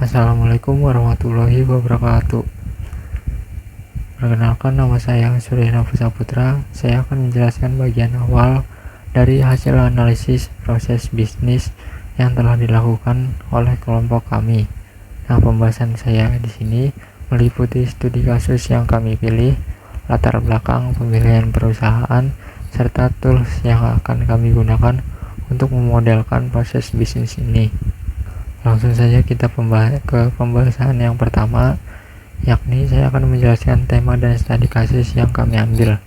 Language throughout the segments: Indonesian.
Assalamualaikum warahmatullahi wabarakatuh. Perkenalkan, nama saya Suryana Putra. Saya akan menjelaskan bagian awal dari hasil analisis proses bisnis yang telah dilakukan oleh kelompok kami. Nah, pembahasan saya di sini meliputi studi kasus yang kami pilih, latar belakang pemilihan perusahaan, serta tools yang akan kami gunakan untuk memodelkan proses bisnis ini. Langsung saja kita ke pembahasan yang pertama, yakni saya akan menjelaskan tema dan studi kasus yang kami ambil.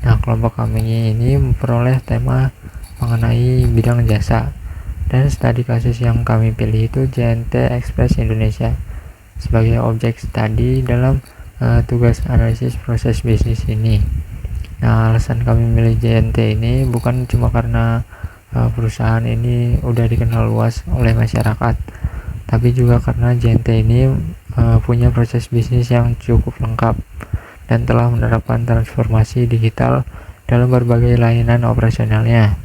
Nah, kelompok kami ini memperoleh tema mengenai bidang jasa, dan studi kasus yang kami pilih itu JNT Express Indonesia sebagai objek studi dalam tugas analisis proses bisnis ini. Nah, alasan kami memilih JNT ini bukan cuma karena perusahaan ini udah dikenal luas oleh masyarakat, tapi juga karena JNT ini punya proses bisnis yang cukup lengkap dan telah menerapkan transformasi digital dalam berbagai layanan operasionalnya.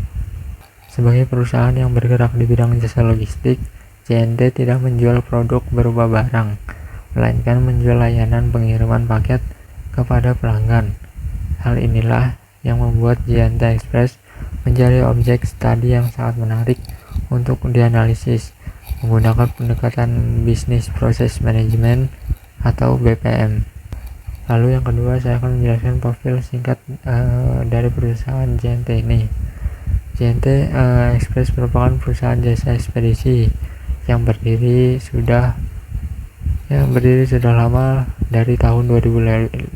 Sebagai perusahaan yang bergerak di bidang jasa logistik, JNT tidak menjual produk berupa barang, melainkan menjual layanan pengiriman paket kepada pelanggan. Hal inilah yang membuat JNT Express menjadi objek studi yang sangat menarik untuk dianalisis menggunakan pendekatan Business Process Management atau BPM. Lalu yang kedua, saya akan menjelaskan profil singkat dari perusahaan JNT ini. JNT Express merupakan perusahaan jasa ekspedisi yang berdiri sudah lama, dari tahun 2015.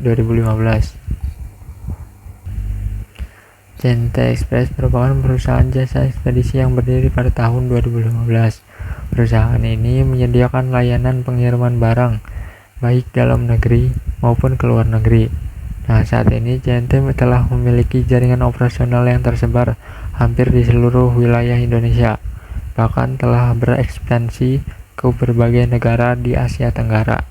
JNT Express merupakan perusahaan jasa ekspedisi yang berdiri pada tahun 2015. Perusahaan ini menyediakan layanan pengiriman barang, baik dalam negeri maupun ke luar negeri. Nah, saat ini JNT telah memiliki jaringan operasional yang tersebar hampir di seluruh wilayah Indonesia, bahkan telah berekspansi ke berbagai negara di Asia Tenggara.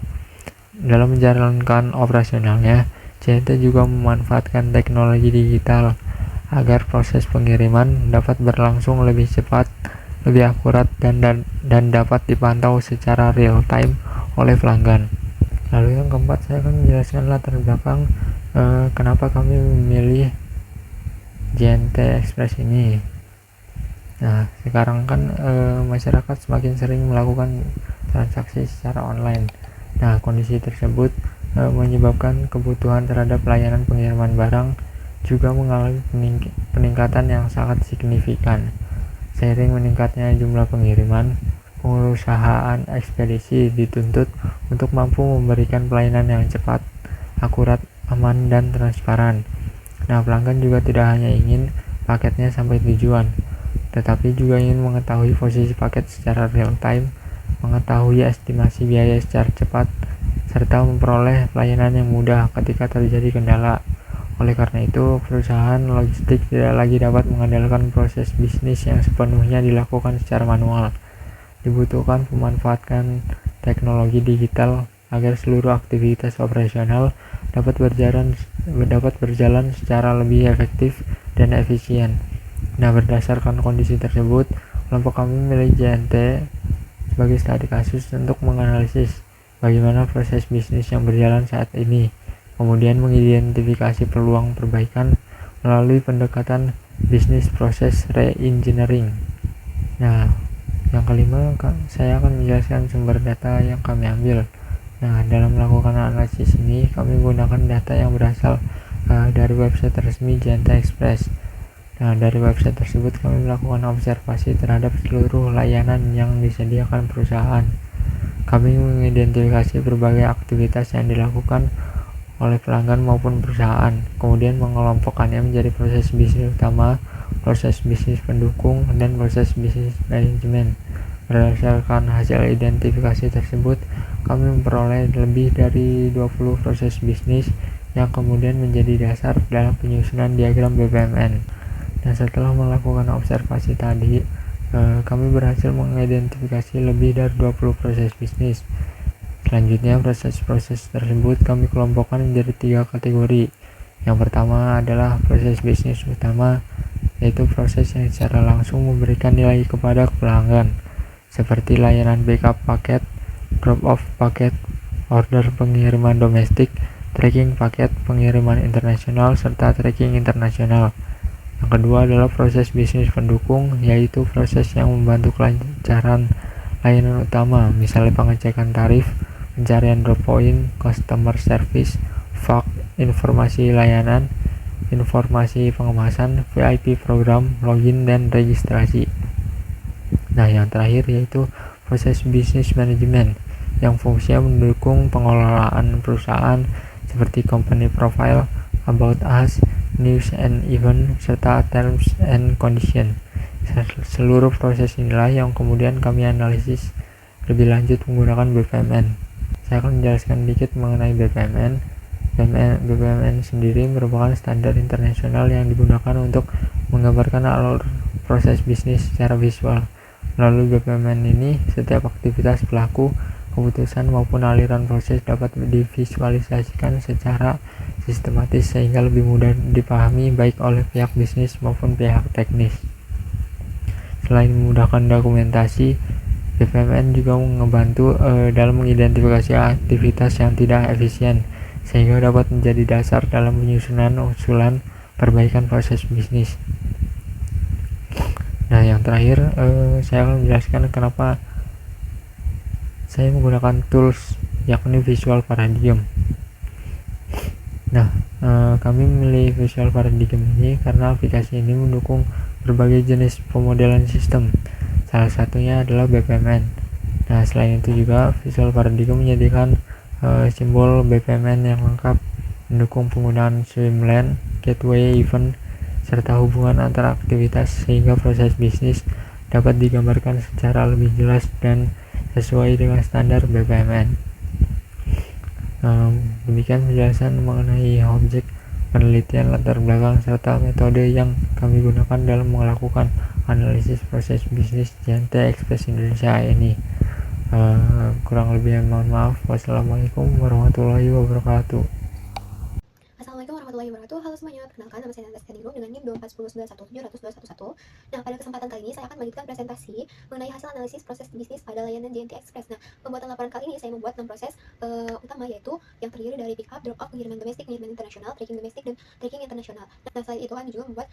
Dalam menjalankan operasionalnya, JNT juga memanfaatkan teknologi digital agar proses pengiriman dapat berlangsung lebih cepat, lebih akurat, dan dapat dipantau secara real time oleh pelanggan. Lalu yang keempat, saya akan menjelaskan latar belakang kenapa kami memilih JNT Express ini. Nah, sekarang kan masyarakat semakin sering melakukan transaksi secara online. Nah, kondisi tersebut menyebabkan kebutuhan terhadap layanan pengiriman barang juga mengalami peningkatan yang sangat signifikan. Seiring meningkatnya jumlah pengiriman, perusahaan ekspedisi dituntut untuk mampu memberikan pelayanan yang cepat, akurat, aman, dan transparan. Nah, pelanggan juga tidak hanya ingin paketnya sampai tujuan, tetapi juga ingin mengetahui posisi paket secara real time, mengetahui estimasi biaya secara cepat, serta memperoleh pelayanan yang mudah ketika terjadi kendala. Oleh karena itu, perusahaan logistik tidak lagi dapat mengandalkan proses bisnis yang sepenuhnya dilakukan secara manual. Dibutuhkan pemanfaatan teknologi digital agar seluruh aktivitas operasional dapat berjalan secara lebih efektif dan efisien. Nah, berdasarkan kondisi tersebut, kelompok kami memilih JNT sebagai studi kasus untuk menganalisis bagaimana proses bisnis yang berjalan saat ini, kemudian mengidentifikasi peluang perbaikan melalui pendekatan Business Process Re-engineering. Nah, yang kelima, saya akan menjelaskan sumber data yang kami ambil. Nah, dalam melakukan analisis ini, kami menggunakan data yang berasal dari website resmi JNT Express. Nah, dari website tersebut kami melakukan observasi terhadap seluruh layanan yang disediakan perusahaan. Kami mengidentifikasi berbagai aktivitas yang dilakukan oleh pelanggan maupun perusahaan, kemudian mengelompokkannya menjadi proses bisnis utama, proses bisnis pendukung, dan proses bisnis manajemen. Berdasarkan hasil identifikasi tersebut, kami memperoleh lebih dari 20 proses bisnis yang kemudian menjadi dasar dalam penyusunan diagram BPMN. Dan setelah melakukan observasi tadi, kami berhasil mengidentifikasi lebih dari 20 proses bisnis. Selanjutnya, proses-proses tersebut kami kelompokkan menjadi 3 kategori. Yang pertama adalah proses bisnis utama, yaitu proses yang secara langsung memberikan nilai kepada pelanggan, seperti layanan backup paket, drop-off paket, order pengiriman domestik, tracking paket pengiriman internasional, serta tracking internasional. Yang kedua adalah proses bisnis pendukung, yaitu proses yang membantu kelancaran layanan utama, misalnya pengecekan tarif, pencarian drop point, customer service, fax, informasi layanan, informasi pengemasan, VIP program, login, dan registrasi. Nah, yang terakhir yaitu proses bisnis manajemen, yang fungsinya mendukung pengelolaan perusahaan seperti company profile, about us, news and event, serta terms and condition. Seluruh proses inilah yang kemudian kami analisis lebih lanjut menggunakan BPMN. Saya akan menjelaskan sedikit mengenai BPMN. BPMN sendiri merupakan standar internasional yang digunakan untuk menggambarkan alur proses bisnis secara visual. Melalui BPMN ini, setiap aktivitas pelaku, keputusan maupun aliran proses dapat divisualisasikan secara sistematis sehingga lebih mudah dipahami baik oleh pihak bisnis maupun pihak teknis. Selain memudahkan dokumentasi, BPMN juga membantu dalam mengidentifikasi aktivitas yang tidak efisien sehingga dapat menjadi dasar dalam penyusunan usulan perbaikan proses bisnis. Nah, yang terakhir saya akan menjelaskan kenapa saya menggunakan tools yakni Visual Paradigm. Nah, kami memilih Visual Paradigm ini karena aplikasi ini mendukung berbagai jenis pemodelan sistem. Salah satunya adalah BPMN. Nah, selain itu juga Visual Paradigm menyediakan simbol BPMN yang lengkap, mendukung penggunaan swimlane, gateway event, serta hubungan antara aktivitas sehingga proses bisnis dapat digambarkan secara lebih jelas dan sesuai dengan standar BPMN. Demikian penjelasan mengenai objek penelitian, latar belakang, serta metode yang kami gunakan dalam melakukan analisis proses bisnis JNT Express Indonesia ini. Kurang lebih mohon maaf. Wassalamualaikum warahmatullahi wabarakatuh. Assalamualaikum warahmatullahi wabarakatuh. Halo semuanya, perkenalkan nama saya Nandas Kadiro dengan NIM 24109170211. Nah, pada kesempatan kali ini saya akan melanjutkan presentasi mengenai hasil analisis proses bisnis pada layanan JNT Express. Nah, pembuatan laporan kali ini saya membuat 6 proses utama, yaitu yang terdiri dari pick up, drop off, pengiriman domestik, pengiriman internasional, tracking domestik, dan tracking internasional. Nah, selain itu kami juga membuat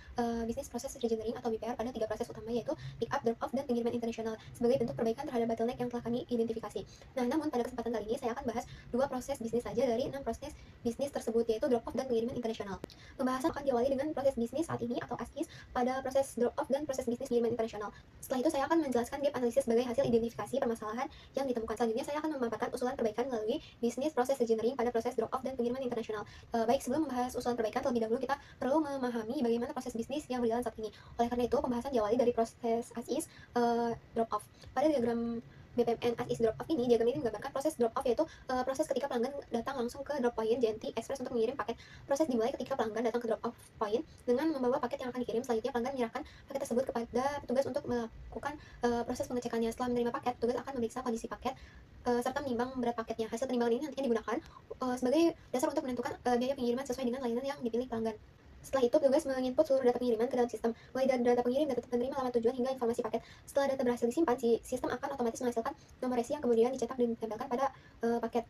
bisnis proses reengineering atau BPR pada 3 proses utama, yaitu pick up, drop off, dan pengiriman internasional sebagai bentuk perbaikan terhadap bottleneck yang telah kami identifikasi. Nah, namun pada kesempatan kali ini saya akan bahas 2 proses bisnis saja dari 6 proses bisnis tersebut, yaitu drop off dan pengiriman internasional. Pembahasan akan diawali dengan proses bisnis saat ini atau as is pada proses drop off dan proses bisnis pengiriman internasional. Setelah itu saya akan menjelaskan gap analisis sebagai hasil identifikasi permasalahan yang ditemukan. Selanjutnya saya akan memaparkan usulan perbaikan melalui bisnis proses engineering pada proses drop off dan pengiriman internasional. Baik, sebelum membahas usulan perbaikan, terlebih dahulu kita perlu memahami bagaimana proses bisnis yang berjalan saat ini. Oleh karena itu, pembahasan diawali dari proses as is drop off. Pada diagram BPMN as is drop off ini, diagram ini menggambarkan proses drop off, yaitu proses ketika pelanggan datang langsung ke drop point JNT Express untuk mengirim paket. Proses dimulai ketika pelanggan datang ke drop off point dengan membawa paket yang akan dikirim. Selanjutnya pelanggan menyerahkan paket tersebut kepada petugas untuk melakukan proses pengecekannya. Setelah menerima paket, petugas akan memeriksa kondisi paket serta menimbang berat paketnya. Hasil penimbangan ini nantinya digunakan sebagai dasar untuk menentukan biaya pengiriman sesuai dengan layanan yang dipilih pelanggan. Setelah itu, petugas menginput seluruh data pengiriman ke dalam sistem, mulai dari data pengirim, data penerima, alamat tujuan, hingga informasi paket. Setelah data berhasil disimpan, sistem akan otomatis menghasilkan nomor resi yang kemudian dicetak dan ditempelkan pada paket.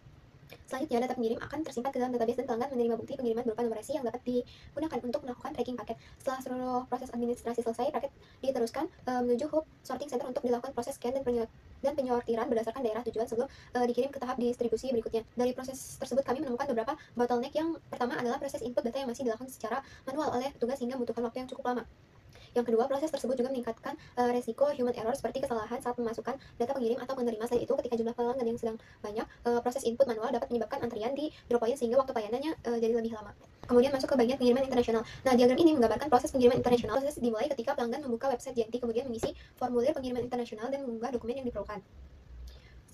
Selanjutnya, data pengirim akan tersimpan ke dalam database dan pelanggan menerima bukti pengiriman berupa nomor resi yang dapat digunakan untuk melakukan tracking paket. Setelah seluruh proses administrasi selesai, paket diteruskan menuju hub sorting center untuk dilakukan proses scan dan penyortiran berdasarkan daerah tujuan sebelum dikirim ke tahap distribusi berikutnya. Dari proses tersebut kami menemukan beberapa bottleneck. Yang pertama adalah proses input data yang masih dilakukan secara manual oleh petugas hingga membutuhkan waktu yang cukup lama. Yang kedua, proses tersebut juga meningkatkan resiko human error seperti kesalahan saat memasukkan data pengirim atau penerima. Selain itu, ketika jumlah pelanggan yang sedang banyak, proses input manual dapat menyebabkan antrian di drop point sehingga waktu pelayanannya jadi lebih lama. Kemudian masuk ke bagian pengiriman internasional. Nah, diagram ini menggambarkan proses pengiriman internasional. Proses dimulai ketika pelanggan membuka website JNT, kemudian mengisi formulir pengiriman internasional dan mengunggah dokumen yang diperlukan.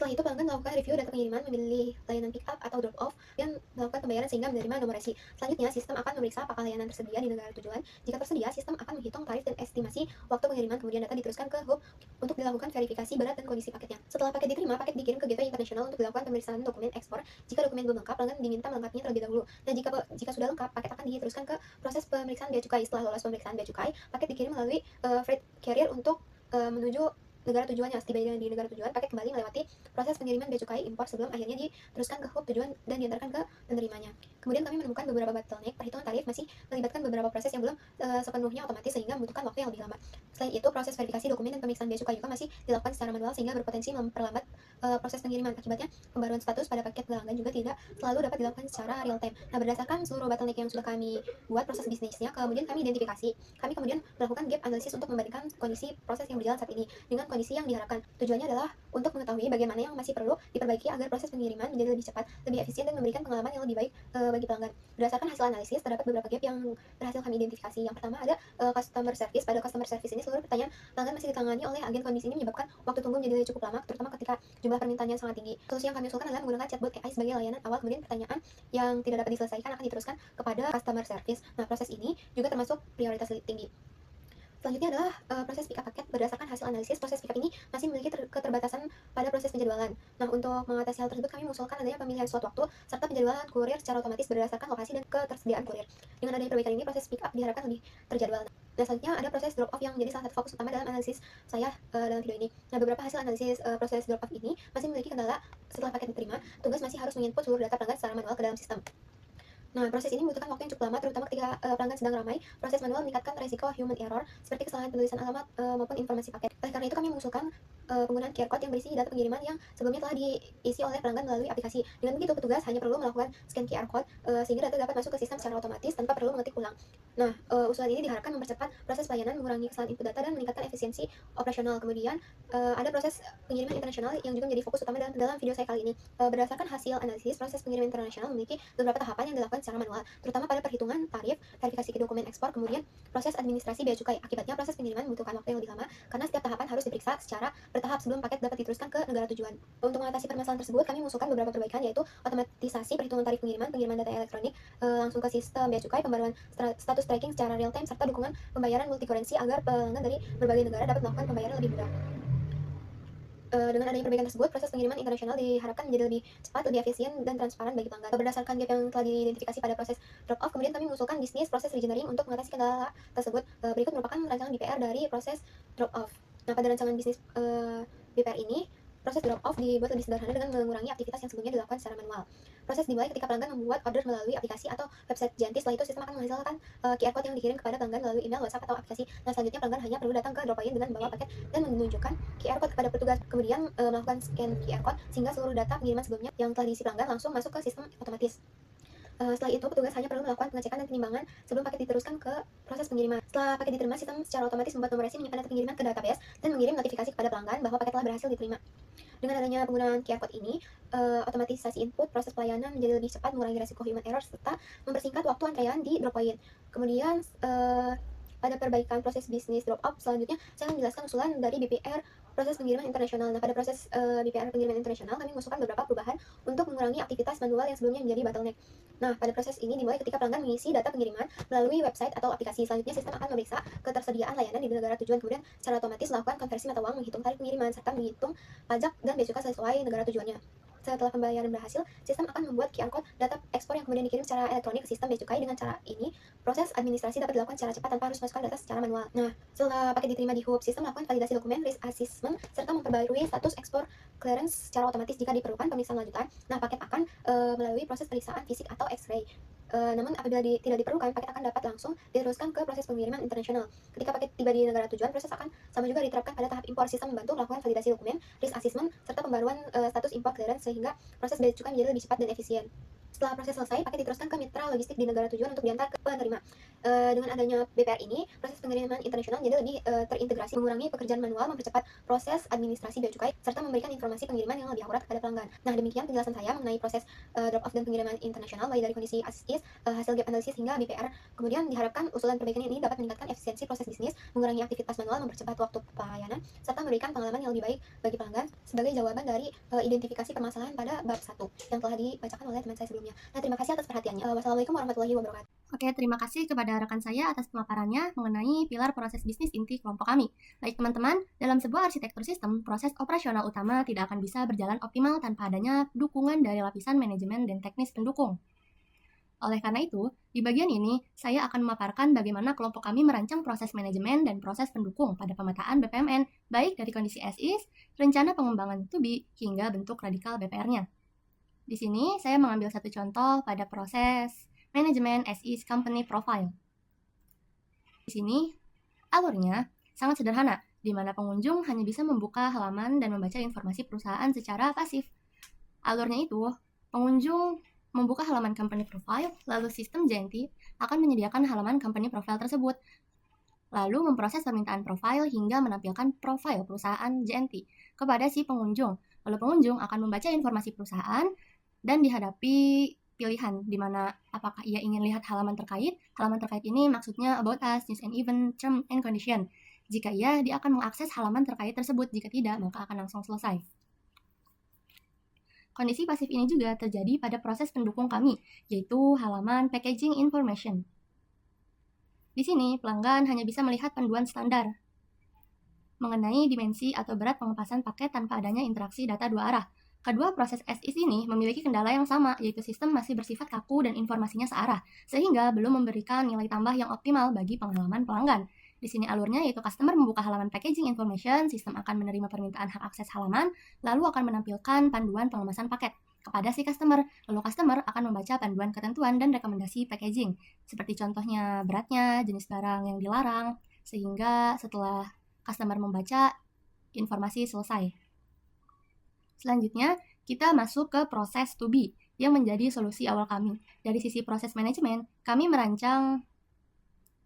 Setelah itu, pelanggan melakukan review data pengiriman, memilih layanan pick up atau drop off, dan melakukan pembayaran sehingga menerima nomor resi. Selanjutnya, sistem akan memeriksa apakah layanan tersedia di negara tujuan. Jika tersedia, sistem akan menghitung tarif dan estimasi waktu pengiriman, kemudian data diteruskan ke hub untuk dilakukan verifikasi berat dan kondisi paketnya. Setelah paket diterima, paket dikirim ke gateway internasional untuk dilakukan pemeriksaan dokumen ekspor. Jika dokumen belum lengkap, pelanggan diminta melengkapinya terlebih dahulu. Nah, jika sudah lengkap, paket akan diteruskan ke proses pemeriksaan bea cukai. Setelah lolos pemeriksaan bea cukai, paket dikirim melalui freight carrier untuk menuju negara tujuannya. Setibanya di negara tujuan, paket kembali melewati proses pengiriman bea cukai impor sebelum akhirnya diteruskan ke hub tujuan dan diantarkan ke penerimanya. Kemudian kami menemukan beberapa bottleneck. Perhitungan tarif masih melibatkan beberapa proses yang belum sepenuhnya otomatis sehingga membutuhkan waktu yang lebih lama. Selain itu, proses verifikasi dokumen dan pemeriksaan bea cukai juga masih dilakukan secara manual sehingga berpotensi memperlambat proses pengiriman. Akibatnya, pembaruan status pada paket pelanggan juga tidak selalu dapat dilakukan secara real time. Nah, berdasarkan seluruh bottleneck yang sudah kami buat proses bisnisnya, kemudian kami identifikasi, kami kemudian melakukan gap analysis untuk membandingkan kondisi proses yang berjalan saat ini dengan kondisi yang diharapkan. Tujuannya adalah untuk mengetahui bagaimana yang masih perlu diperbaiki agar proses pengiriman menjadi lebih cepat, lebih efisien, dan memberikan pengalaman yang lebih baik bagi pelanggan. Berdasarkan hasil analisis, terdapat beberapa gap yang berhasil kami identifikasi. Yang pertama ada customer service. Pada customer service ini, seluruh pertanyaan pelanggan masih ditangani oleh agen. Kondisi ini menyebabkan waktu tunggu menjadi cukup lama, terutama ketika jumlah permintaannya sangat tinggi. Solusi yang kami usulkan adalah menggunakan chatbot AI sebagai layanan awal, kemudian pertanyaan yang tidak dapat diselesaikan akan diteruskan kepada customer service. Nah, proses ini juga termasuk prioritas tinggi. Selanjutnya adalah proses pick up paket. Berdasarkan hasil analisis, proses pick up ini masih memiliki keterbatasan pada proses penjadwalan. Nah, untuk mengatasi hal tersebut, kami mengusulkan adanya pemilihan slot waktu serta penjadwalan kurir secara otomatis berdasarkan lokasi dan ketersediaan kurir. Dengan adanya perbaikan ini, proses pick up diharapkan lebih terjadwal. Nah, selanjutnya ada proses drop off yang menjadi salah satu fokus utama dalam analisis saya dalam video ini. Nah, beberapa hasil analisis proses drop off ini masih memiliki kendala. Setelah paket diterima, tugas masih harus menginput seluruh data pelanggan secara manual ke dalam sistem. Nah, proses ini membutuhkan waktu yang cukup lama, terutama ketika pelanggan sedang ramai. Proses manual meningkatkan resiko human error, seperti kesalahan penulisan alamat maupun informasi paket. Oleh karena itu, kami mengusulkan penggunaan QR code yang berisi data pengiriman yang sebelumnya telah diisi oleh pelanggan melalui aplikasi. Dengan begitu, petugas hanya perlu melakukan scan QR code sehingga data dapat masuk ke sistem secara otomatis tanpa perlu mengetik ulang. Nah, usulan ini diharapkan mempercepat proses pelayanan, mengurangi kesalahan input data, dan meningkatkan efisiensi operasional. Kemudian, ada proses pengiriman internasional yang juga menjadi fokus utama dalam video saya kali ini. Berdasarkan hasil analisis, proses pengiriman internasional memiliki beberapa tahapan yang dilakukan secara manual, terutama pada perhitungan tarif, verifikasi dokumen ekspor, kemudian proses administrasi bea cukai. Akibatnya, proses pengiriman membutuhkan waktu yang lebih lama karena setiap tahapan harus diperiksa secara bertahap sebelum paket dapat diteruskan ke negara tujuan. Untuk mengatasi permasalahan tersebut, kami mengusulkan beberapa perbaikan, yaitu otomatisasi perhitungan tarif pengiriman, pengiriman data elektronik langsung ke sistem bea cukai, pembaruan status tracking secara real time, serta dukungan pembayaran multi-currency agar pelanggan dari berbagai negara dapat melakukan pembayaran lebih mudah. Dengan adanya perbaikan tersebut, proses pengiriman internasional diharapkan menjadi lebih cepat, lebih efisien, dan transparan bagi pelanggan. Berdasarkan gap yang telah diidentifikasi pada proses drop-off, kemudian kami mengusulkan bisnis proses engineering untuk mengatasi kendala tersebut. Berikut merupakan rancangan BPR dari proses drop-off. Nah, pada rancangan bisnis BPR ini, proses drop-off dibuat lebih sederhana dengan mengurangi aktivitas yang sebelumnya dilakukan secara manual. Proses dimulai ketika pelanggan membuat order melalui aplikasi atau website Janti. Setelah itu, sistem akan menghasilkan QR code yang dikirim kepada pelanggan melalui email, WhatsApp, atau aplikasi. Nah, selanjutnya pelanggan hanya perlu datang ke drop point dengan membawa paket dan menunjukkan QR code kepada petugas. Kemudian melakukan scan QR code sehingga seluruh data pengiriman sebelumnya yang telah diisi pelanggan langsung masuk ke sistem otomatis. Setelah itu, petugas hanya perlu melakukan pengecekan dan penimbangan sebelum paket diteruskan ke proses pengiriman. Setelah paket diterima, sistem secara otomatis membuat nomor resi, menyimpan data pengiriman ke database, dan mengirim notifikasi kepada pelanggan bahwa paket telah berhasil diterima. Dengan adanya penggunaan QR code ini, otomatisasi input, proses pelayanan menjadi lebih cepat, mengurangi resiko human error, serta mempersingkat waktu antrean di drop point. Kemudian, pada perbaikan proses bisnis drop off, selanjutnya saya menjelaskan usulan dari BPR proses pengiriman internasional. Nah, pada proses BPR pengiriman internasional, kami mengusulkan beberapa perubahan untuk mengurangi aktivitas manual yang sebelumnya menjadi bottleneck. Nah, pada proses ini dimulai ketika pelanggan mengisi data pengiriman melalui website atau aplikasi. Selanjutnya, sistem akan memeriksa ketersediaan layanan di negara tujuan, kemudian secara otomatis melakukan konversi mata uang, menghitung tarif pengiriman, serta menghitung pajak dan bea cukai sesuai negara tujuannya. Setelah pembayaran berhasil, sistem akan membuat QR code data ekspor yang kemudian dikirim secara elektronik ke sistem bea cukai. Dengan cara ini, proses administrasi dapat dilakukan secara cepat tanpa harus masukkan data secara manual. Nah, setelah paket diterima di hub, sistem melakukan validasi dokumen, risk assessment, serta memperbarui status ekspor clearance secara otomatis jika diperlukan pemeriksaan lanjutan. Nah, paket akan melalui proses pemeriksaan fisik atau X-ray. Namun apabila tidak diperlukan, paket akan dapat langsung diteruskan ke proses pengiriman internasional. Ketika paket tiba di negara tujuan, proses akan sama juga diterapkan pada tahap impor. Sistem membantu melakukan validasi dokumen, risk assessment, serta pembaruan status import clearance sehingga proses bea cukai menjadi lebih cepat dan efisien. Setelah proses selesai, paket diteruskan ke mitra logistik di negara tujuan untuk diantar ke penerima. Dengan adanya BPR ini, proses pengiriman internasional menjadi lebih terintegrasi, mengurangi pekerjaan manual, mempercepat proses administrasi bea cukai, serta memberikan informasi pengiriman yang lebih akurat kepada pelanggan. Nah, demikian penjelasan saya mengenai proses drop off dan pengiriman internasional, mulai dari kondisi as is, hasil gap analisis, hingga BPR. Kemudian diharapkan usulan perbaikan ini dapat meningkatkan efisiensi proses bisnis, mengurangi aktivitas manual, mempercepat waktu pelayanan, serta memberikan pengalaman yang lebih baik bagi pelanggan sebagai jawaban dari identifikasi permasalahan pada bab 1 yang telah dibacakan oleh teman saya sebelumnya. Nah, terima kasih atas perhatiannya. Wassalamualaikum warahmatullahi wabarakatuh. Oke, terima kasih kepada rekan saya atas pemaparannya mengenai pilar proses bisnis inti kelompok kami. Baik teman-teman, dalam sebuah arsitektur sistem, proses operasional utama tidak akan bisa berjalan optimal tanpa adanya dukungan dari lapisan manajemen dan teknis pendukung. Oleh karena itu, di bagian ini, saya akan memaparkan bagaimana kelompok kami merancang proses manajemen dan proses pendukung pada pemetaan BPMN, baik dari kondisi as is, rencana pengembangan to be, hingga bentuk radikal BPR-nya. Di sini, saya mengambil satu contoh pada proses manajemen as is company profile. Di sini, alurnya sangat sederhana, di mana pengunjung hanya bisa membuka halaman dan membaca informasi perusahaan secara pasif. Alurnya itu, pengunjung membuka halaman company profile, lalu sistem JNT akan menyediakan halaman company profile tersebut, lalu memproses permintaan profile hingga menampilkan profile perusahaan JNT kepada si pengunjung. Lalu pengunjung akan membaca informasi perusahaan dan dihadapi pilihan di mana apakah ia ingin lihat halaman terkait. Halaman terkait ini maksudnya about us, news and event, term and condition. Jika iya, dia akan mengakses halaman terkait tersebut. Jika tidak, maka akan langsung selesai. Kondisi pasif ini juga terjadi pada proses pendukung kami, yaitu halaman packaging information. Di sini, pelanggan hanya bisa melihat panduan standar mengenai dimensi atau berat pengepasan paket tanpa adanya interaksi data dua arah. Kedua proses as is ini memiliki kendala yang sama, yaitu sistem masih bersifat kaku dan informasinya searah, sehingga belum memberikan nilai tambah yang optimal bagi pengalaman pelanggan. Di sini alurnya yaitu customer membuka halaman packaging information, sistem akan menerima permintaan hak akses halaman, lalu akan menampilkan panduan pengemasan paket kepada si customer, lalu customer akan membaca panduan ketentuan dan rekomendasi packaging, seperti contohnya beratnya, jenis barang yang dilarang, sehingga setelah customer membaca, informasi selesai. Selanjutnya, kita masuk ke proses to be, yang menjadi solusi awal kami. Dari sisi proses manajemen, kami merancang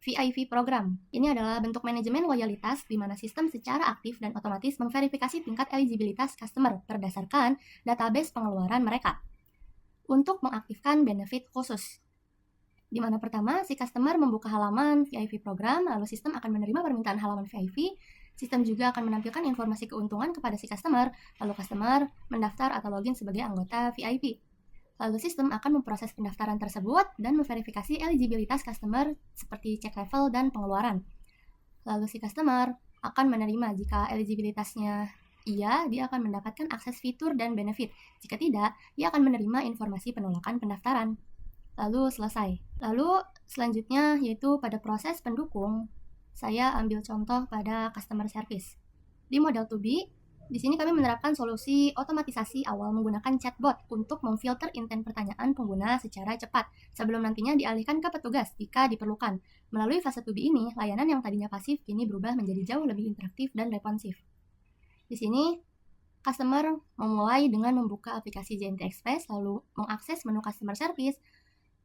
VIP program. Ini adalah bentuk manajemen loyalitas di mana sistem secara aktif dan otomatis memverifikasi tingkat eligibilitas customer berdasarkan database pengeluaran mereka untuk mengaktifkan benefit khusus. Di mana pertama, si customer membuka halaman VIP program, lalu sistem akan menerima permintaan halaman VIP. Sistem juga akan menampilkan informasi keuntungan kepada si customer, lalu customer mendaftar atau login sebagai anggota VIP. Lalu sistem akan memproses pendaftaran tersebut dan memverifikasi eligibilitas customer seperti cek level dan pengeluaran. Lalu si customer akan menerima jika eligibilitasnya iya, dia akan mendapatkan akses fitur dan benefit. Jika tidak, dia akan menerima informasi penolakan pendaftaran. Lalu selesai. Lalu selanjutnya yaitu pada proses pendukung, saya ambil contoh pada customer service. Di model to be, di sini kami menerapkan solusi otomatisasi awal menggunakan chatbot untuk memfilter intent pertanyaan pengguna secara cepat sebelum nantinya dialihkan ke petugas jika diperlukan. Melalui fase to be ini, layanan yang tadinya pasif kini berubah menjadi jauh lebih interaktif dan responsif. Di sini, customer memulai dengan membuka aplikasi JNT Express, lalu mengakses menu customer service,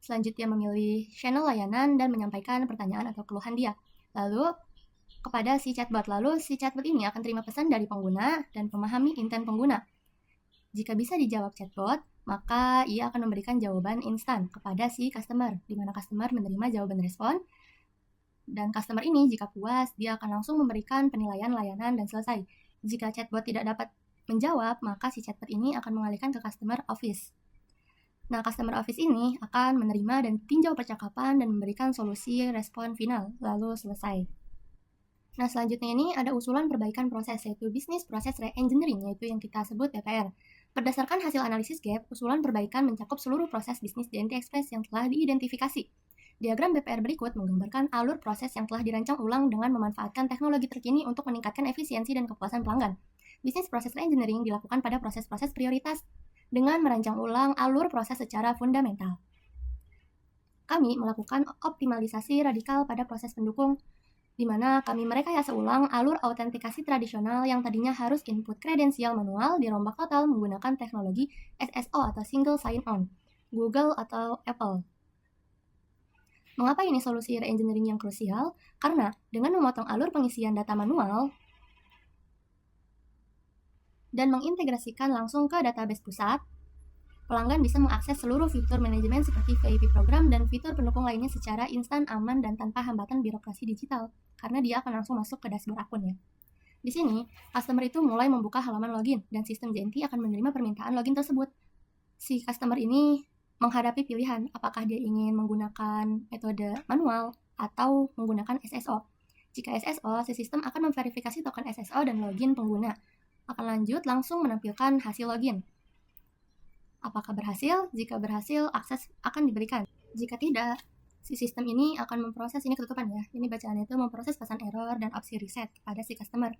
selanjutnya memilih channel layanan dan menyampaikan pertanyaan atau keluhan dia. Lalu kepada si chatbot. Lalu si chatbot ini akan terima pesan dari pengguna dan memahami intent pengguna. Jika bisa dijawab chatbot, maka ia akan memberikan jawaban instan kepada si customer, di mana customer menerima jawaban respon. Dan customer ini jika puas, dia akan langsung memberikan penilaian layanan dan selesai. Jika chatbot tidak dapat menjawab, maka si chatbot ini akan mengalihkan ke customer office. Nah, customer office ini akan menerima dan tinjau percakapan dan memberikan solusi respon final, lalu selesai. Nah, selanjutnya ini ada usulan perbaikan proses, yaitu Business Process Re-engineering, yaitu yang kita sebut BPR. Berdasarkan hasil analisis gap, usulan perbaikan mencakup seluruh proses bisnis JNT Express yang telah diidentifikasi. Diagram BPR berikut menggambarkan alur proses yang telah dirancang ulang dengan memanfaatkan teknologi terkini untuk meningkatkan efisiensi dan kepuasan pelanggan. Business Process Re-engineering dilakukan pada proses-proses prioritas dengan merancang ulang alur proses secara fundamental. Kami melakukan optimalisasi radikal pada proses pendukung, di mana kami merekayasa ulang alur autentikasi tradisional yang tadinya harus input kredensial manual dirombak total menggunakan teknologi SSO atau Single Sign-On, Google atau Apple. Mengapa ini solusi re-engineering yang krusial? Karena dengan memotong alur pengisian data manual dan mengintegrasikan langsung ke database pusat, pelanggan bisa mengakses seluruh fitur manajemen seperti VIP program dan fitur pendukung lainnya secara instan, aman, dan tanpa hambatan birokrasi digital, karena dia akan langsung masuk ke dashboard akunnya. Di sini, customer itu mulai membuka halaman login, dan sistem JNT akan menerima permintaan login tersebut. Si customer ini menghadapi pilihan apakah dia ingin menggunakan metode manual atau menggunakan SSO. Jika SSO, si sistem akan memverifikasi token SSO dan login pengguna. Akan lanjut langsung menampilkan hasil login. Apakah berhasil? Jika berhasil, akses akan diberikan. Jika tidak, si sistem ini akan memproses, ini ketutupan ya, ini bacaannya itu memproses pesan error dan opsi reset kepada si customer.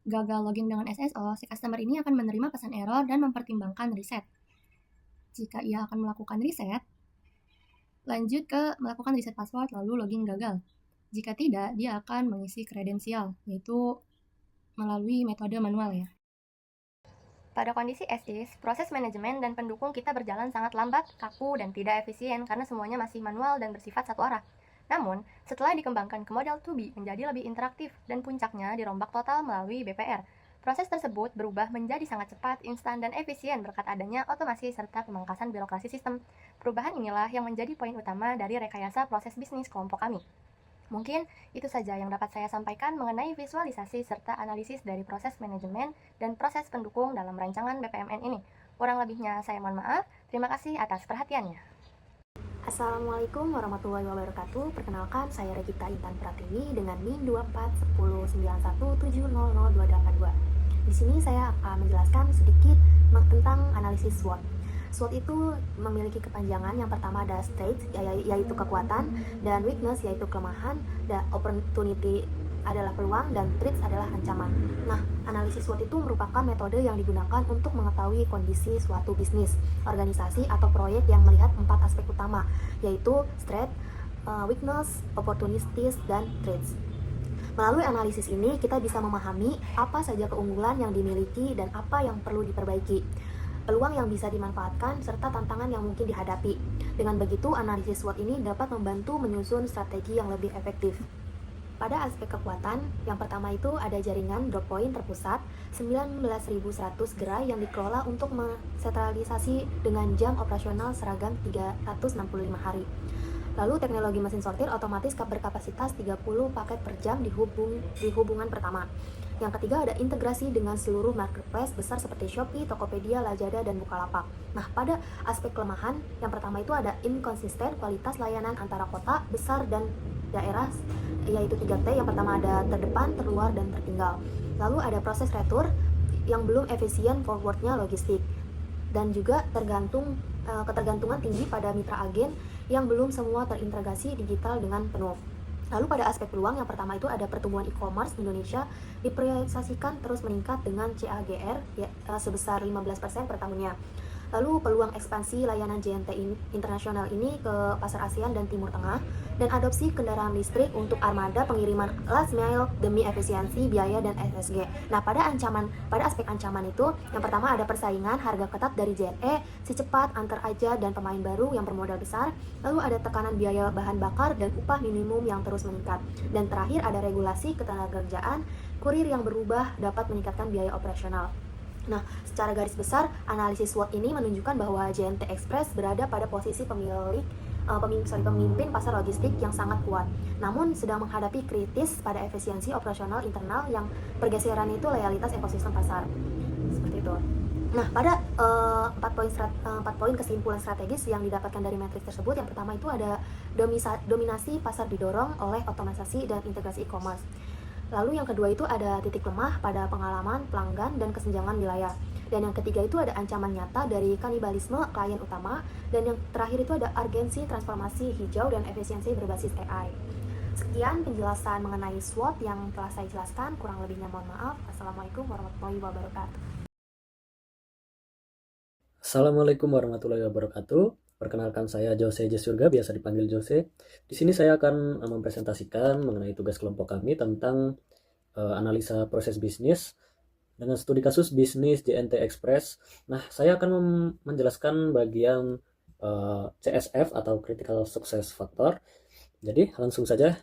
Gagal login dengan SSO, si customer ini akan menerima pesan error dan mempertimbangkan reset. Jika ia akan melakukan reset, lanjut ke melakukan reset password lalu login gagal. Jika tidak, dia akan mengisi kredensial, yaitu melalui metode manual ya. Pada kondisi as is, proses manajemen dan pendukung kita berjalan sangat lambat, kaku, dan tidak efisien karena semuanya masih manual dan bersifat satu arah. Namun, setelah dikembangkan ke model 2B menjadi lebih interaktif dan puncaknya dirombak total melalui BPR. Proses tersebut berubah menjadi sangat cepat, instan, dan efisien berkat adanya otomasi serta pemangkasan birokrasi sistem. Perubahan inilah yang menjadi poin utama dari rekayasa proses bisnis kelompok kami. Mungkin itu saja yang dapat saya sampaikan mengenai visualisasi serta analisis dari proses manajemen dan proses pendukung dalam rancangan BPMN ini. Kurang lebihnya saya mohon maaf. Terima kasih atas perhatiannya. Assalamualaikum warahmatullahi wabarakatuh. Perkenalkan, saya Regita Intan Pratiwi dengan NIM 241091700282. Di sini saya akan menjelaskan sedikit tentang analisis SWOT. SWOT itu memiliki kepanjangan. Yang pertama ada strength, yaitu kekuatan, dan weakness, yaitu kelemahan, dan opportunity adalah peluang, dan threats adalah ancaman. Nah, analisis SWOT itu merupakan metode yang digunakan untuk mengetahui kondisi suatu bisnis, organisasi, atau proyek yang melihat 4 aspek utama, yaitu strength, weakness, opportunities, dan threats. Melalui analisis ini, kita bisa memahami apa saja keunggulan yang dimiliki dan apa yang perlu diperbaiki, peluang yang bisa dimanfaatkan, serta tantangan yang mungkin dihadapi. Dengan begitu, analisis SWOT ini dapat membantu menyusun strategi yang lebih efektif. Pada aspek kekuatan, yang pertama itu ada jaringan drop point terpusat 19.100 gerai yang dikelola untuk mensentralisasi dengan jam operasional seragam 365 hari. Lalu teknologi mesin sortir otomatis berkapasitas 30 paket per jam di hubungan pertama. Yang ketiga ada integrasi dengan seluruh marketplace besar seperti Shopee, Tokopedia, Lazada, dan Bukalapak. Nah, pada aspek kelemahan, yang pertama itu ada inkonsisten kualitas layanan antara kota, besar, dan daerah, yaitu 3T. Yang pertama ada terdepan, terluar, dan tertinggal. Lalu ada proses retur yang belum efisien forwardnya logistik. Dan juga ketergantungan tinggi pada mitra agen yang belum semua terintegrasi digital dengan penuh. Lalu pada aspek peluang, yang pertama itu ada pertumbuhan e-commerce Indonesia diproyeksikan terus meningkat dengan CAGR sebesar 15% per tahunnya. Lalu peluang ekspansi layanan JNT internasional ini ke pasar ASEAN dan Timur Tengah, dan adopsi kendaraan listrik untuk armada pengiriman last mile demi efisiensi biaya dan ESG. Nah, pada aspek ancaman itu, yang pertama ada persaingan harga ketat dari JNE, si cepat, antar aja, dan pemain baru yang bermodal besar. Lalu ada tekanan biaya bahan bakar dan upah minimum yang terus meningkat. Dan terakhir ada regulasi ketenagakerjaan, kurir yang berubah dapat meningkatkan biaya operasional. Nah, secara garis besar, analisis SWOT ini menunjukkan bahwa JNT Express berada pada posisi pemimpin pasar logistik yang sangat kuat, namun sedang menghadapi kritis pada efisiensi operasional internal yang pergeseran itu loyalitas ekosistem pasar. Seperti itu. Nah, pada 4 poin kesimpulan strategis yang didapatkan dari matriks tersebut, yang pertama itu ada dominasi pasar didorong oleh otomatisasi dan integrasi e-commerce. Lalu yang kedua itu ada titik lemah pada pengalaman pelanggan dan kesenjangan wilayah. Dan yang ketiga itu ada ancaman nyata dari kanibalisme klien utama. Dan yang terakhir itu ada urgensi transformasi hijau dan efisiensi berbasis AI. Sekian penjelasan mengenai SWOT yang telah saya jelaskan. Kurang lebihnya mohon maaf. Assalamualaikum warahmatullahi wabarakatuh. Assalamualaikum warahmatullahi wabarakatuh. Perkenalkan, saya Jose Jesurga, biasa dipanggil Jose. Di sini saya akan mempresentasikan mengenai tugas kelompok kami tentang analisa proses bisnis dengan studi kasus bisnis JNT Express. Nah, saya akan menjelaskan bagian CSF atau Critical Success Factor. Jadi, langsung saja.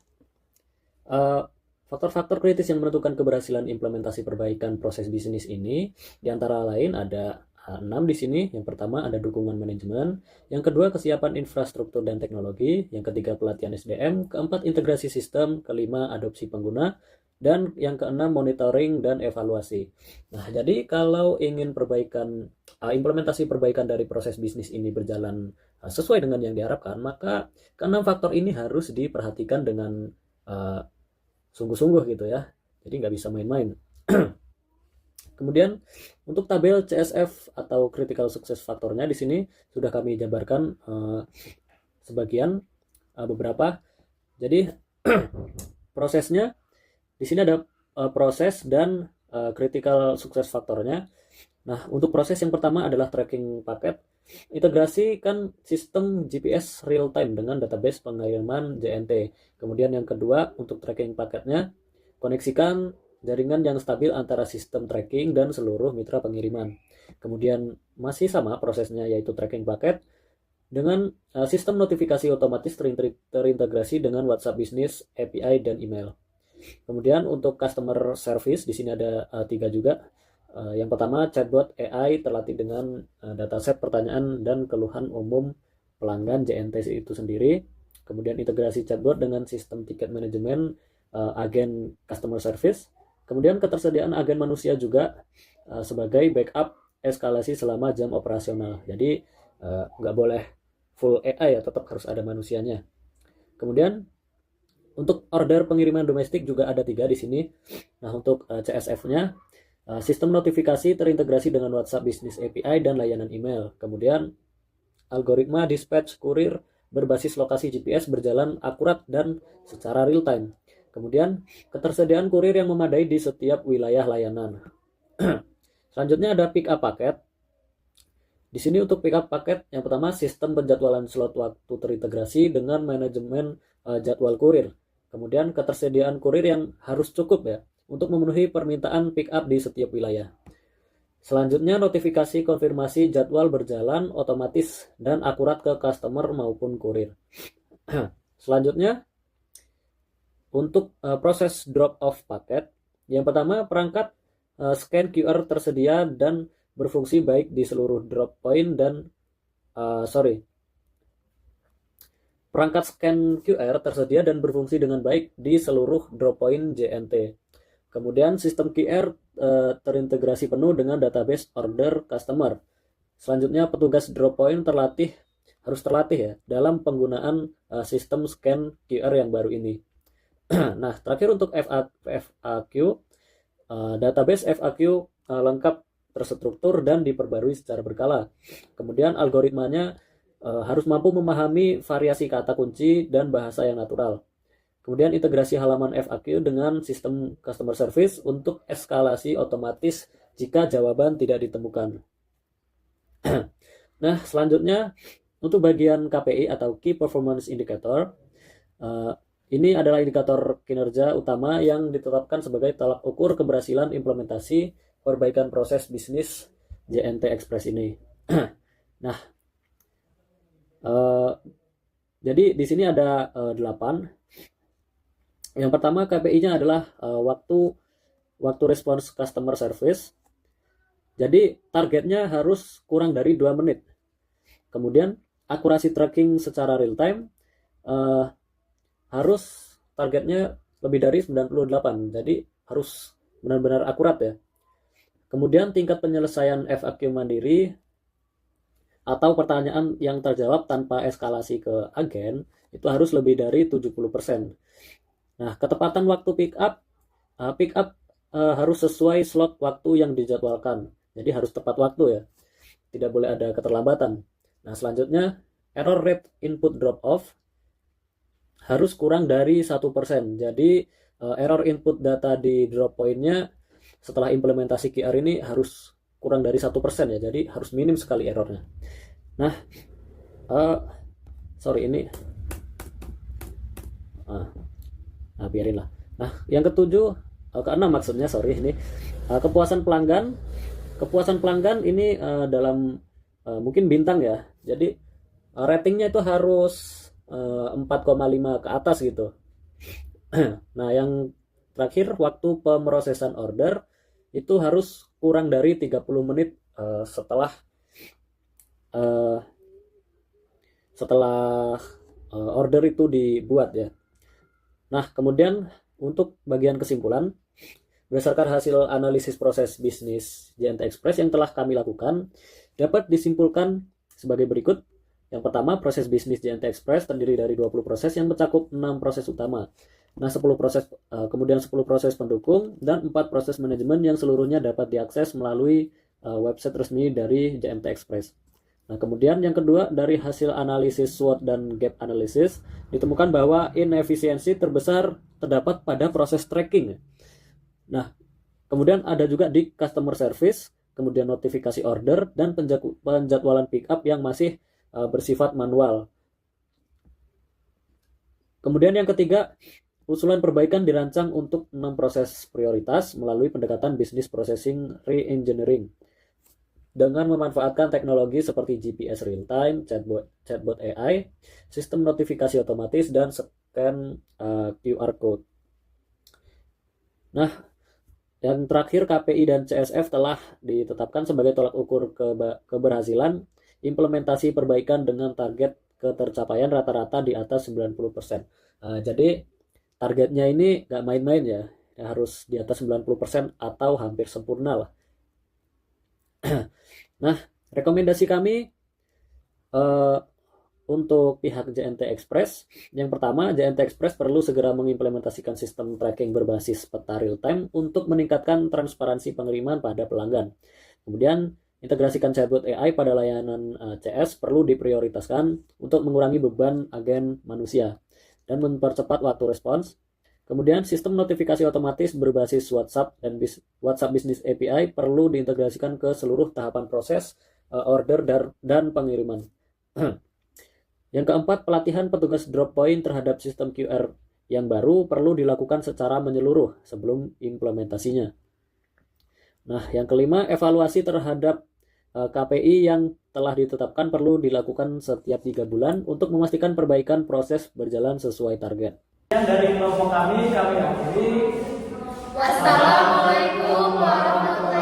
Faktor-faktor kritis yang menentukan keberhasilan implementasi perbaikan proses bisnis ini, diantara lain ada 6 di sini. Yang pertama ada dukungan manajemen, yang kedua kesiapan infrastruktur dan teknologi, yang ketiga pelatihan SDM, keempat integrasi sistem, kelima adopsi pengguna, dan yang keenam monitoring dan evaluasi. Nah, jadi kalau ingin implementasi perbaikan dari proses bisnis ini berjalan sesuai dengan yang diharapkan, maka keenam faktor ini harus diperhatikan dengan sungguh-sungguh gitu ya. Jadi nggak bisa main-main. Kemudian untuk tabel CSF atau Critical Success Factornya di sini sudah kami jabarkan sebagian beberapa. Jadi prosesnya di sini ada proses dan critical success faktornya. Nah, untuk proses yang pertama adalah tracking paket. Integrasikan sistem GPS real time dengan database pengiriman JNT. Kemudian yang kedua, untuk tracking paketnya, koneksikan jaringan yang stabil antara sistem tracking dan seluruh mitra pengiriman. Kemudian masih sama prosesnya, yaitu tracking paket dengan sistem notifikasi otomatis terintegrasi dengan WhatsApp Business, API, dan email. Kemudian untuk customer service, di sini ada 3 juga. Yang pertama, chatbot AI terlatih dengan dataset pertanyaan dan keluhan umum pelanggan JNT itu sendiri. Kemudian integrasi chatbot dengan sistem tiket manajemen, agen customer service. Kemudian ketersediaan agen manusia juga sebagai backup eskalasi selama jam operasional. Jadi nggak boleh full AI ya, tetap harus ada manusianya. Kemudian untuk order pengiriman domestik juga ada 3 di sini. Nah, untuk CSF-nya, sistem notifikasi terintegrasi dengan WhatsApp Business API dan layanan email. Kemudian algoritma dispatch kurir berbasis lokasi GPS berjalan akurat dan secara real time. Kemudian ketersediaan kurir yang memadai di setiap wilayah layanan. Selanjutnya ada pick up paket. Di sini untuk pick up paket, yang pertama sistem penjadwalan slot waktu terintegrasi dengan manajemen jadwal kurir. Kemudian ketersediaan kurir yang harus cukup ya untuk memenuhi permintaan pick up di setiap wilayah. Selanjutnya notifikasi konfirmasi jadwal berjalan otomatis dan akurat ke customer maupun kurir. Selanjutnya untuk proses drop off paket, yang pertama perangkat scan QR tersedia dan berfungsi baik di seluruh drop point dan perangkat scan QR tersedia dan berfungsi dengan baik di seluruh drop point JNT. Kemudian sistem QR terintegrasi penuh dengan database order customer. Selanjutnya petugas drop point harus terlatih ya dalam penggunaan sistem scan QR yang baru ini. Nah, terakhir untuk FAQ, database FAQ lengkap, terstruktur dan diperbarui secara berkala. Kemudian algoritmanya harus mampu memahami variasi kata kunci dan bahasa yang natural. Kemudian integrasi halaman FAQ dengan sistem customer service untuk eskalasi otomatis jika jawaban tidak ditemukan. Nah, selanjutnya untuk bagian KPI atau Key Performance Indicator, ini adalah indikator kinerja utama yang ditetapkan sebagai tolak ukur keberhasilan implementasi perbaikan proses bisnis JNT Express ini. Nah, jadi di sini ada 8. Yang pertama KPI-nya adalah waktu respons customer service. Jadi targetnya harus kurang dari 2 menit. Kemudian akurasi tracking secara real time harus targetnya lebih dari 98. Jadi harus benar-benar akurat ya. Kemudian tingkat penyelesaian FAQ mandiri atau pertanyaan yang terjawab tanpa eskalasi ke agen itu harus lebih dari 70%. Nah, ketepatan waktu pick up harus sesuai slot waktu yang dijadwalkan. Jadi harus tepat waktu ya. Tidak boleh ada keterlambatan. Nah, selanjutnya error rate input drop off harus kurang dari 1%. Jadi error input data di drop point-nya setelah implementasi QR ini harus kurang dari 1% ya. Jadi harus minim sekali errornya. Nah, biarin lah. Nah, yang keenam maksudnya, ini kepuasan pelanggan. Kepuasan pelanggan ini dalam mungkin bintang ya. Jadi ratingnya itu harus 4,5 ke atas gitu. Nah, yang terakhir waktu pemrosesan order itu harus kurang dari 30 menit setelah order itu dibuat ya. Nah, kemudian untuk bagian kesimpulan, berdasarkan hasil analisis proses bisnis JNT Express yang telah kami lakukan, dapat disimpulkan sebagai berikut. Yang pertama, proses bisnis JNT Express terdiri dari 20 proses yang mencakup 6 proses utama. Nah, 10 proses, kemudian 10 proses pendukung, dan 4 proses manajemen yang seluruhnya dapat diakses melalui website resmi dari JNT Express. Nah, kemudian yang kedua, dari hasil analisis SWOT dan gap analysis, ditemukan bahwa inefisiensi terbesar terdapat pada proses tracking. Nah, kemudian ada juga di customer service, kemudian notifikasi order, dan penjadwalan pickup yang masih bersifat manual. Kemudian yang ketiga, usulan perbaikan dirancang untuk 6 proses prioritas melalui pendekatan business processing re-engineering dengan memanfaatkan teknologi seperti GPS real time, chatbot AI, sistem notifikasi otomatis, dan scan QR code. Nah, yang terakhir, KPI dan CSF telah ditetapkan sebagai tolak ukur keberhasilan implementasi perbaikan dengan target ketercapaian rata-rata di atas 90%. Jadi targetnya ini nggak main-main ya, harus di atas 90% atau hampir sempurna lah. Nah, rekomendasi kami untuk pihak JNT Express, yang pertama, JNT Express perlu segera mengimplementasikan sistem tracking berbasis peta real time untuk meningkatkan transparansi pengiriman pada pelanggan. Kemudian, integrasikan chatbot AI pada layanan CS perlu diprioritaskan untuk mengurangi beban agen manusia dan mempercepat waktu respons. Kemudian, sistem notifikasi otomatis berbasis WhatsApp dan WhatsApp Business API perlu diintegrasikan ke seluruh tahapan proses order dan pengiriman. Yang keempat, pelatihan petugas drop point terhadap sistem QR yang baru perlu dilakukan secara menyeluruh sebelum implementasinya. Nah, yang kelima, evaluasi terhadap KPI yang telah ditetapkan perlu dilakukan setiap 3 bulan untuk memastikan perbaikan proses berjalan sesuai target. Dari kelompok kami akhiri. Wassalamualaikum warahmatullahi